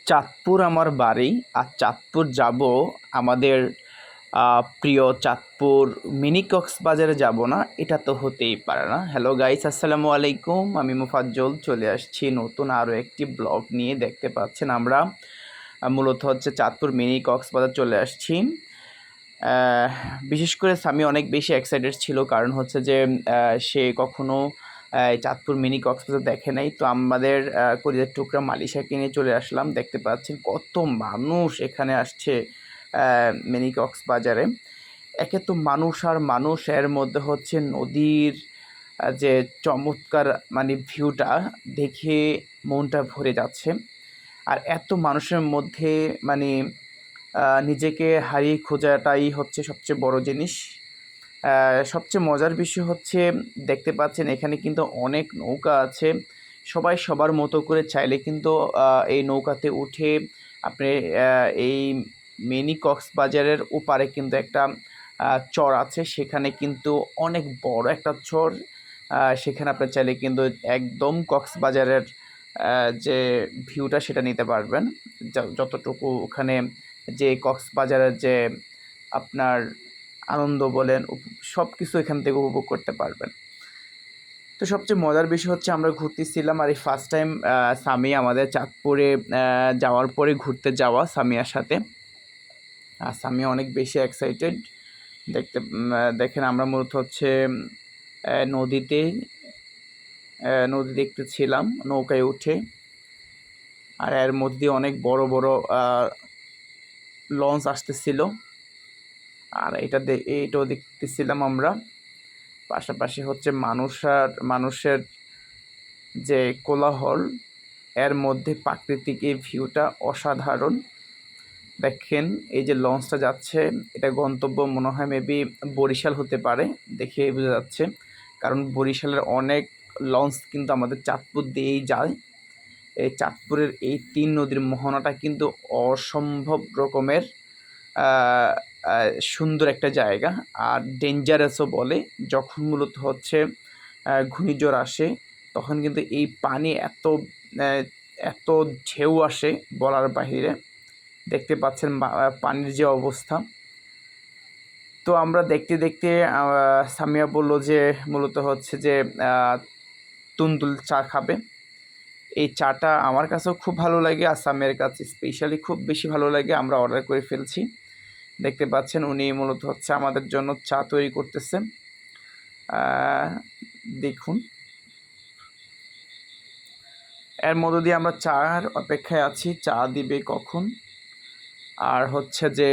চাঁদপুর আমার বাড়ি। আর চাঁদপুর যাব আমাদের প্রিয় চাঁদপুর মিনি কক্সবাজারে যাব না, এটা তো হতেই পারে না। হ্যালো গাইস, আসসালামু আলাইকুম। আমি মুফাজ্জল চলে আসছি নতুন আরও একটি ব্লগ নিয়ে। দেখতে পাচ্ছেন আমরা মূলত হচ্ছে চাঁদপুর মিনি কক্সবাজার চলে আসছি। আহ, বিশেষ করে সামি অনেক বেশি এক্সাইটেড ছিল, কারণ হচ্ছে যে সে কখনো এই চাঁদপুর মিনি কক্সবাজার দেখে নাই। তো আমাদের কলিজার টুকরা মালিশাকে নিয়ে চলে আসলাম। দেখতে পাচ্ছেন কত মানুষ এখানে আসছে মিনি কক্সবাজারে। একে তো মানুষ আর মানুষ, এর মধ্যে হচ্ছে নদীর যে চমৎকার মানে ভিউটা দেখে মনটা ভরে যাচ্ছে। আর এত মানুষের মধ্যে মানে নিজেকে হারিয়ে খোঁজাটাই হচ্ছে সবচেয়ে বড় জিনিস। সবচেয়ে মজার বিষয় হচ্ছে, দেখতে পাচ্ছেন এখানে কিন্তু অনেক নৌকা আছে। সবাই সবার মতো করে চাইলে কিন্তু এই নৌকাতে উঠে আপনি এই মিনি কক্সবাজারের ওপারে কিন্তু একটা চর আছে, সেখানে কিন্তু অনেক বড় একটা চর। সেখানে আপনি চাইলে কিন্তু একদম কক্সবাজারের যে ভিউটা সেটা নিতে পারবেন। যতটুকু ওখানে যে কক্সবাজারের যে আপনার আনন্দ বলেন, সব কিছু এখান থেকে উপভোগ করতে পারবেন। তো সবচেয়ে মজার বিষয় হচ্ছে আমরা ঘুরতেছিলাম, আর এই ফার্স্ট টাইম সামি আমাদের চাঁদপুরে যাওয়ার পরে ঘুরতে যাওয়া সামিয়ার সাথে। আর সামিয়া অনেক বেশি এক্সাইটেড। দেখেন আমরা মূলত হচ্ছে নদীতে নদী দেখতেছিলাম নৌকায় উঠে। আর এর মধ্যে অনেক বড় বড় লঞ্চ আসতেছিল, আর এইটাও দেখতেছিলাম আমরা। পাশাপাশি হচ্ছে মানুষের যে কোলাহল, এর মধ্যে প্রাকৃতিক এই ভিউটা অসাধারণ। দেখেন এই যে লঞ্চটা যাচ্ছে, এটা গন্তব্য মনে হয় মেবি বরিশাল হতে পারে, দেখে বোঝা যাচ্ছে। কারণ বরিশালের অনেক লঞ্চ কিন্তু আমাদের চাঁদপুর দিয়েই যায়। এই চাঁদপুরের এই তিন নদীর মোহনাটা কিন্তু অসম্ভব রকমের সুন্দর একটা জায়গা, আর ডেঞ্জারাসও বলে। যখন মূলত হচ্ছে ঘূর্ণিঝড় আসে, তখন কিন্তু এই পানি এত ঢেউ আসে বলার বাহিরে। দেখতে পাচ্ছেন পানির যে অবস্থা। তো আমরা দেখতে দেখতে সামিয়া বলল যে মূলত হচ্ছে যে তুন্দুল চা খাবে। এই চাটা আমার কাছেও খুব ভালো লাগে, আর সামিয়ার কাছে স্পেশালি খুব বেশি ভালো লাগে। আমরা অর্ডার করে ফেলছি। দেখতে পাচ্ছেন উনি মূলত হচ্ছে আমাদের জন্য চা তৈরি করতেছেন। দেখুন, এর মধ্য দিয়ে আমরা চার অপেক্ষায় আছি, চা দিবে কখন। আর হচ্ছে যে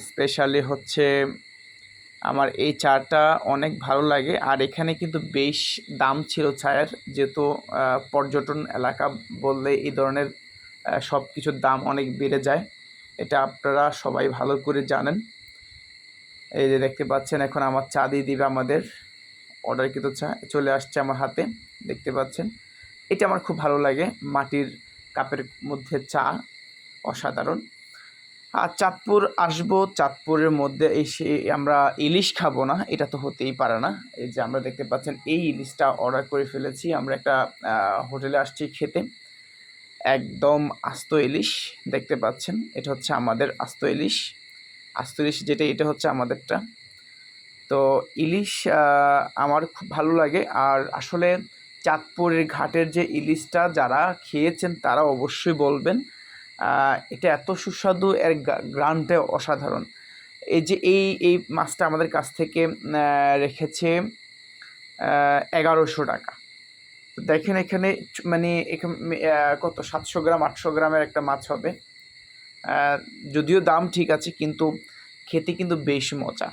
স্পেশালি হচ্ছে আমার এই চাটা অনেক ভালো লাগে। আর এখানে কিন্তু বেশ দাম ছিল চায়ের, যেহেতু পর্যটন এলাকা বললে এই ধরনের সব কিছুর দাম অনেক বেড়ে যায়। এটা আপনারা সবাই ভালো করে জানেন। এই যে দেখতে পাচ্ছেন এখন আমার চা দিয়ে দিবে আমাদের অর্ডারকৃত চা চলে আসছে আমার হাতে। দেখতে পাচ্ছেন এটা আমার খুব ভালো লাগে, মাটির কাপের মধ্যে চা অসাধারণ। আর চাঁদপুর আসবো, চাঁদপুরের মধ্যে এসে আমরা ইলিশ খাবো না, এটা তো হতেই পারে না। এই যে আমরা দেখতে পাচ্ছেন এই ইলিশটা অর্ডার করে ফেলেছি। আমরা একটা হোটেলে আসছি খেতে, একদম আস্ত ইলিশ। দেখতে পাচ্ছেন এটা হচ্ছে আমাদের আস্ত ইলিশ। আস্ত ইলিশ যেটা, এটা হচ্ছে আমাদেরটা। তো ইলিশ আমার খুব ভালো লাগে। আর আসলে চাঁদপুরের ঘাটের যে ইলিশটা যারা খেয়েছেন তারা অবশ্যই বলবেন এটা এত সুস্বাদু, এর গ্রানটা অসাধারণ। এই যে এই মাছটা আমাদের কাছ থেকে রেখেছে 1100 টাকা। তো দেখেন এখানে মানে এখানে কত 700 গ্রাম 800 গ্রামের একটা মাছ হবে। যদিও দাম ঠিক আছে, কিন্তু খেতে কিন্তু বেশ মজা।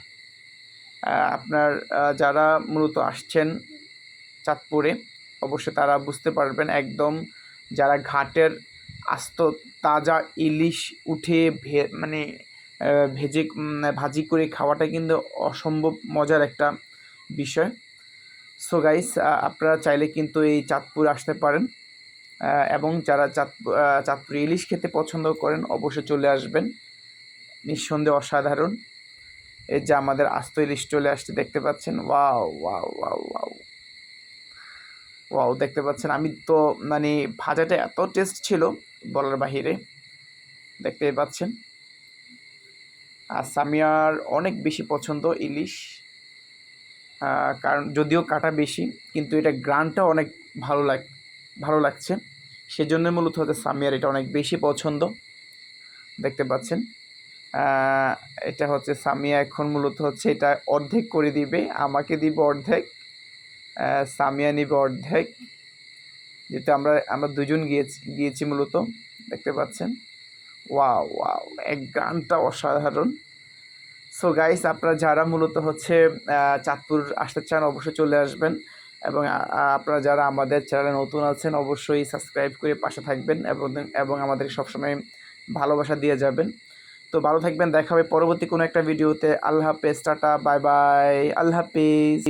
আপনার যারা মূলত আসছেন চাঁদপুরে অবশ্যই তারা বুঝতে পারবেন, একদম যারা ঘাটের আস্ত তাজা ইলিশ উঠে মানে ভাজি করে খাওয়াটা কিন্তু অসম্ভব মজার একটা বিষয়। সো গাইস, আপনারা চাইলে কিন্তু এই চাঁদপুর আসতে পারেন, এবং যারা চাঁদপুর ইলিশ খেতে পছন্দ করেন অবশ্যই চলে আসবেন। নিঃসন্দেহে অসাধারণ। এই যে আমাদের আস্ত ইলিশ চলে আসছে, দেখতে পাচ্ছেন। Wow wow wow wow wow, দেখতে পাচ্ছেন। আমি তো মানে ভাজাটা এত টেস্ট ছিল বলার বাহিরে। দেখতেই পাচ্ছেন। আর সামিয়ার অনেক বেশি পছন্দ ইলিশ, কারণ যদিও কাটা বেশি কিন্তু এটা গ্রানটা অনেক ভালো লাগছে, সেজন্য মূলত হচ্ছে সামিয়ার এটা অনেক বেশি পছন্দ। দেখতে পাচ্ছেন আহ, এটা হচ্ছে সামিয়া এখন মূলত হচ্ছে এটা অর্ধেক করে দিবে, আমাকে দিব অর্ধেক, সামিয়া নিবে অর্ধেক, যেহেতু আমরা দুজন গিয়েছি মূলত। দেখতে পাচ্ছেন ওয়াও ওয়াও, এক গানটা অসাধারণ। সো গাইস, আপনারা যারা মূলত হচ্ছে চাঁদপুর আসতে চান অবশ্যই চলে আসবেন, এবং আপনারা যারা আমাদের চ্যানেলে নতুন আছেন অবশ্যই সাবস্ক্রাইব করে পাশে থাকবেন, এবং আমাদের সবসময় ভালোবাসা দিয়ে যাবেন। তো ভালো থাকবেন, দেখা হবে পরবর্তী কোনো একটা ভিডিওতে। আল্লাহ হাফেজ, টাটা, বাই বাই, আল্লাহ হাফেজ।